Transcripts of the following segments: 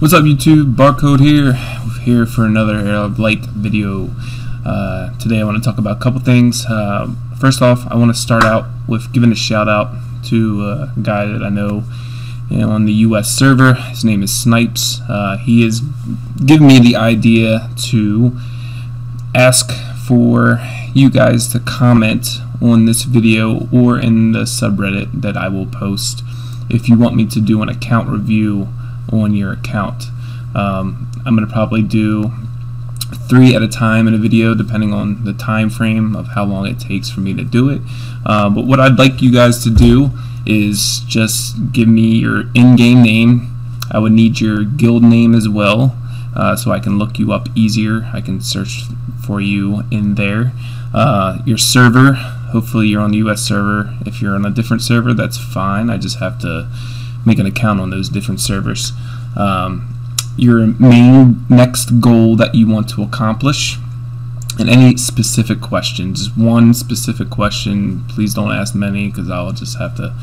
What's up YouTube, Barcode here for another light video. Today I want to talk about a couple things. First off, I want to start out with giving a shout out to a guy that I know on the US server. His name is Snipes. He has given me the idea to ask for you guys to comment on this video or in the subreddit that I will post if you want me to do an account review on your account. I'm going to probably do 3 at a time in a video depending on the time frame of how long it takes for me to do it. But what I'd like you guys to do is just give me your in-game name. I would need your guild name as well, so I can look you up easier. I can search for you in there. Your server, hopefully you're on the US server. If you're on a different server, that's fine. I just have to make an account on those different servers. Your main next goal that you want to accomplish, and any specific questions. Just one specific question. Please don't ask many because I'll just have to,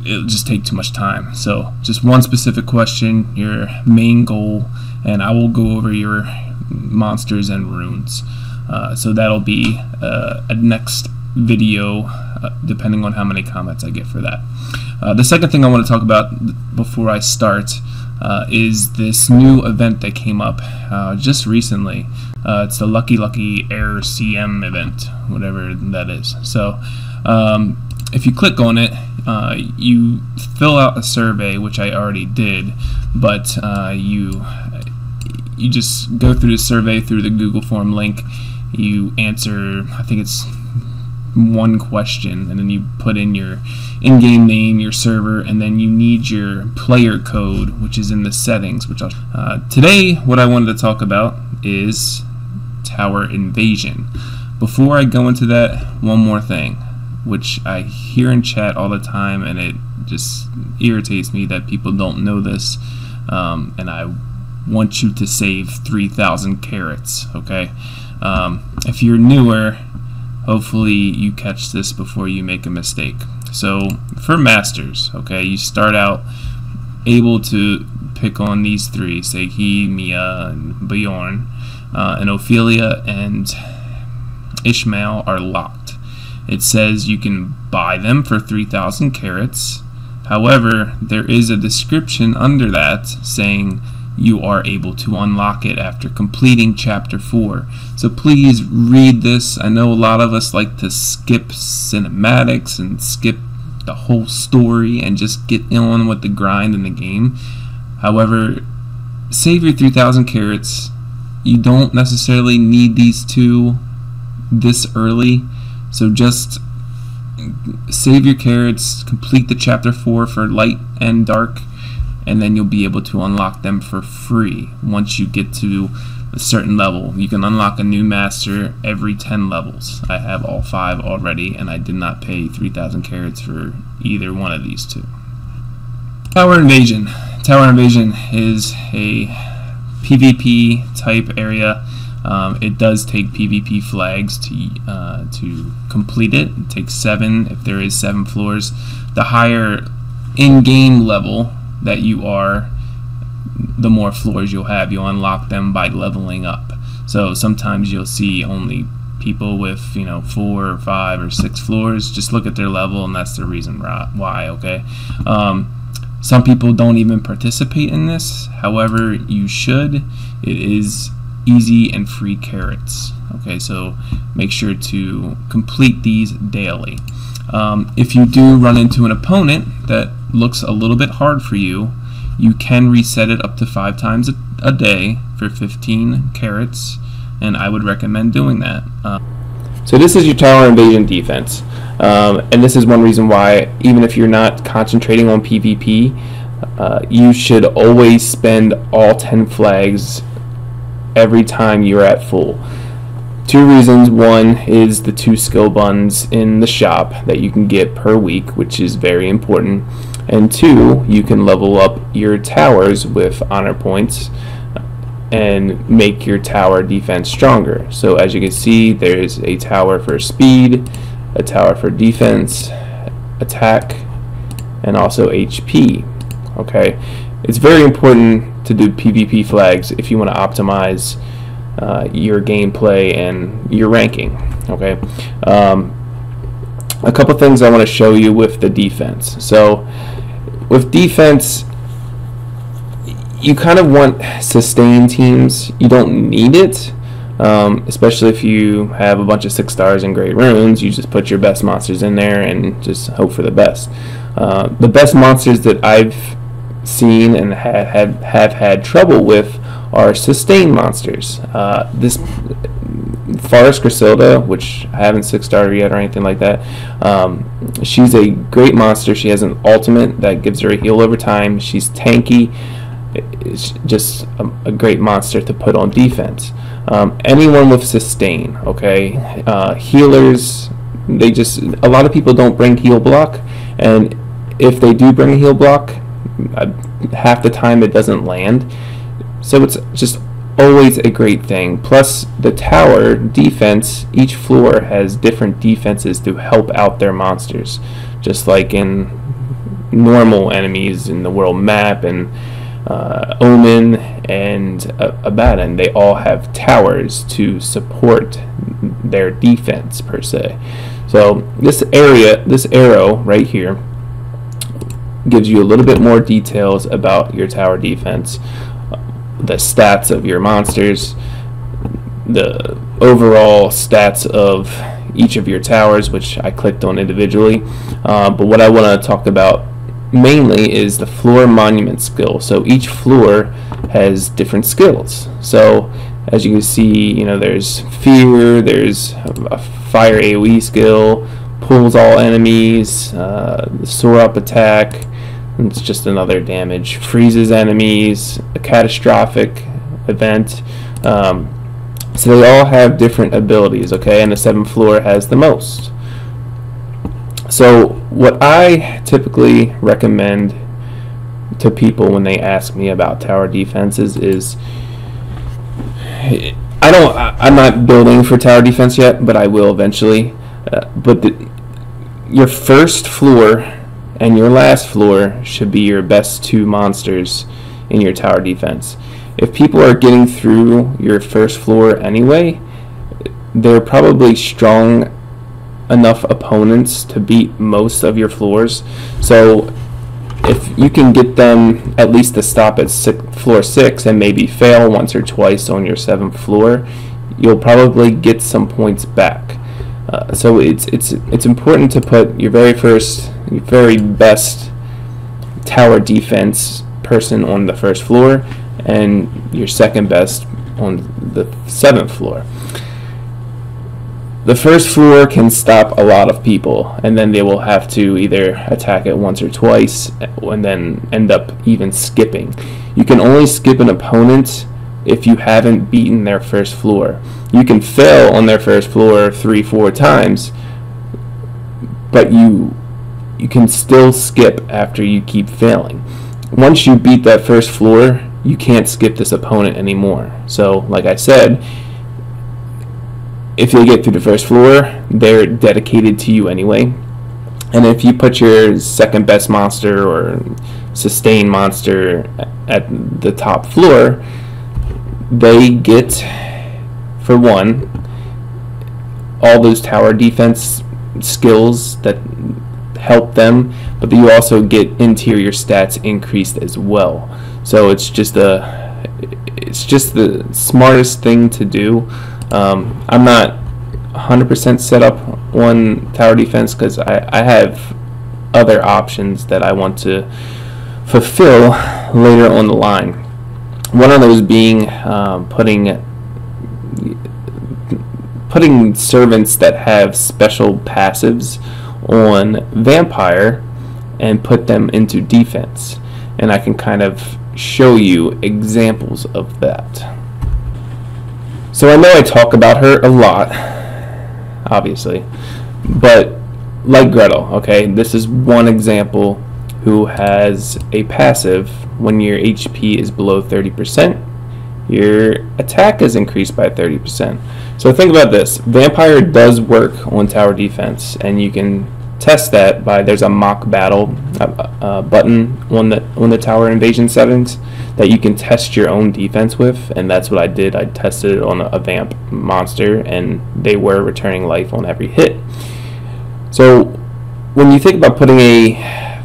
it'll just take too much time. So just one specific question, your main goal, and I will go over your monsters and runes. So that'll be a next video depending on how many comments I get for that. The second thing I want to talk about before I start is this new event that came up just recently. It's the Lucky Heir CM event, whatever that is. So if you click on it, you fill out a survey, which I already did, but you just go through the survey through the Google form link. You answer, I think it's one question, and then you put in your in-game name, your server, and then you need your player code, which is in the settings. Which today, what I wanted to talk about is tower invasion. Before I go into that, one more thing, which I hear in chat all the time, and it just irritates me that people don't know this, and I want you to save 3,000 carats, okay? If you're newer, hopefully you catch this before you make a mistake. So for masters, okay, you start out able to pick on these 3, say he, Mia, and Bjorn, and Ophelia and Ishmael are locked. It says you can buy them for 3,000 carats. However, there is a description under that saying you are able to unlock it after completing chapter 4. So please read this. I know a lot of us like to skip cinematics and skip the whole story and just get on with the grind in the game. However, save your 3,000 carats. You don't necessarily need these 2 this early, so just save your carats, complete the chapter 4 for light and dark, and then you'll be able to unlock them for free once you get to a certain level. You can unlock a new master every 10 levels. I have all 5 already, and I did not pay 3,000 carats for either one of these 2. Tower invasion. Tower invasion is a PvP type area. It does take PvP flags to complete it. It takes 7 if there is 7 floors. The higher in-game level that you are, the more floors you'll have. You'll unlock them by leveling up. So sometimes you'll see only people with 4 or 5 or 6 floors. Just look at their level, and that's the reason why. Okay. Some people don't even participate in this. However, you should. It is easy and free carats. Okay, so make sure to complete these daily. If you do run into an opponent that looks a little bit hard for you, you can reset it up to 5 times a day for 15 carats, and I would recommend doing that. So this is your tower invasion defense, and this is one reason why, even if you're not concentrating on PvP, you should always spend all 10 flags every time you're at full. 2 reasons. One is the 2 skill buns in the shop that you can get per week, which is very important, and 2, you can level up your towers with honor points and make your tower defense stronger. So as you can see, there's a tower for speed, a tower for defense, attack, and also HP. Okay, it's very important to do PvP flags if you want to optimize your gameplay and your ranking. Okay, a couple things I want to show you with the defense. So with defense, you kind of want sustain teams. You don't need it, especially if you have a bunch of 6 stars and great runes. You just put your best monsters in there and just hope for the best. The best monsters that I've seen and have had trouble with are sustain monsters. This Forest Griselda, which I haven't 6-starred yet or anything like that, she's a great monster. She has an ultimate that gives her a heal over time. She's tanky. It's just a great monster to put on defense. Anyone with sustain, okay? Healers, a lot of people don't bring heal block, and if they do bring a heal block, half the time it doesn't land. So it's just always a great thing. Plus the tower defense, each floor has different defenses to help out their monsters, just like in normal enemies in the world map and Omen and Abaddon. They all have towers to support their defense per se. So this arrow right here gives you a little bit more details about your tower defense, the stats of your monsters, the overall stats of each of your towers, which I clicked on individually. But what I want to talk about mainly is the floor monument skill. So each floor has different skills. So as you can see, you know, there's fear, there's a fire AoE skill, pulls all enemies, the soar up attack, it's just another damage, freezes enemies, a catastrophic event. So they all have different abilities, okay, and the 7th floor has the most. So what I typically recommend to people when they ask me about tower defenses is, I'm not building for tower defense yet, but I will eventually. But your first floor and your last floor should be your best 2 monsters in your tower defense. If people are getting through your first floor anyway, they're probably strong enough opponents to beat most of your floors. So if you can get them at least to stop at floor 6 and maybe fail once or twice on your 7th floor, you'll probably get some points back. So it's important to put your very best tower defense person on the 1st floor and your 2nd best on the 7th floor. The 1st floor can stop a lot of people, and then they will have to either attack it once or twice and then end up even skipping. You can only skip an opponent if you haven't beaten their 1st floor. You can fail on their 1st floor 3-4 times, but you can still skip after you keep failing. Once you beat that 1st floor, you can't skip this opponent anymore. So like I said, if they get through the 1st floor, they're dedicated to you anyway. And if you put your 2nd best monster or sustain monster at the top floor, they get, for one, all those tower defense skills that help them, but you also get interior stats increased as well. So it's just the smartest thing to do. I'm not 100% set up on tower defense because I have other options that I want to fulfill later on the line. One of those being putting servants that have special passives on vampire and put them into defense, and I can kind of show you examples of that. So I know I talk about her a lot, obviously, but like Gretel, okay, this is one example who has a passive. When your HP is below 30%, your attack is increased by 30%. So think about this. Vampire does work on tower defense, and you can test that by, there's a mock battle button on the tower invasion settings that you can test your own defense with, and that's what I did. I tested it on a vamp monster, and they were returning life on every hit. So when you think about putting a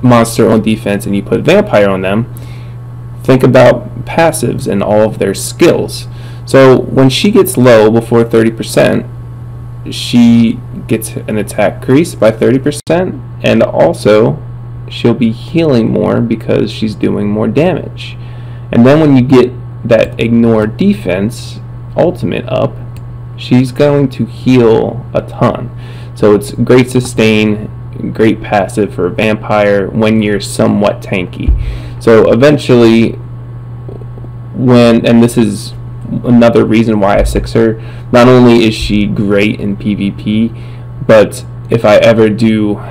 monster on defense and you put vampire on them, think about passives and all of their skills. So when she gets low before 30%, she gets an attack increase by 30%, and also she'll be healing more because she's doing more damage. And then when you get that ignore defense ultimate up, she's going to heal a ton. So it's great sustain, great passive for a vampire when you're somewhat tanky. So eventually, and this is another reason why I 6 her, not only is she great in PvP, but if I ever do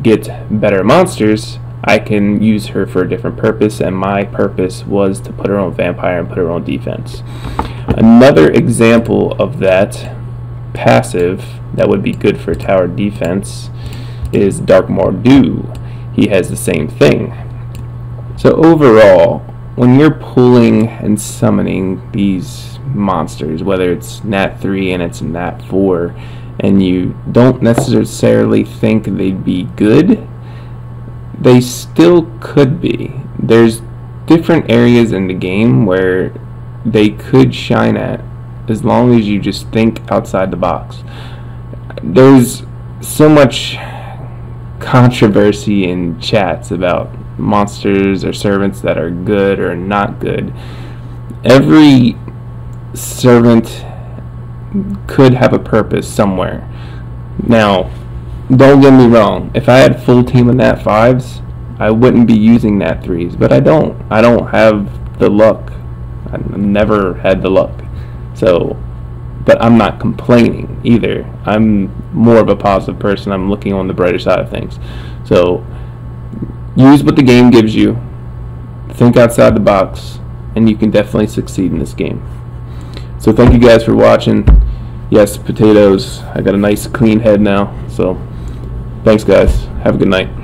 get better monsters, I can use her for a different purpose, and my purpose was to put her on vampire and put her on defense. Another example of that passive that would be good for tower defense is Dark Mordu. He has the same thing. So overall, when you're pulling and summoning these monsters, whether it's Nat 3 and it's Nat 4, and you don't necessarily think they'd be good, they still could be. There's different areas in the game where they could shine at, as long as you just think outside the box. There's so much controversy in chats about monsters or servants that are good or not good. Every servant could have a purpose somewhere. Now, don't get me wrong, if I had full team of Nat 5s, I wouldn't be using Nat 3s, but I don't have the luck. I've never had the luck. So, but I'm not complaining either. I'm more of a positive person. I'm looking on the brighter side of things. So use what the game gives you, think outside the box, and you can definitely succeed in this game. So thank you guys for watching. Yes, potatoes. I got a nice clean head now. So thanks guys. Have a good night.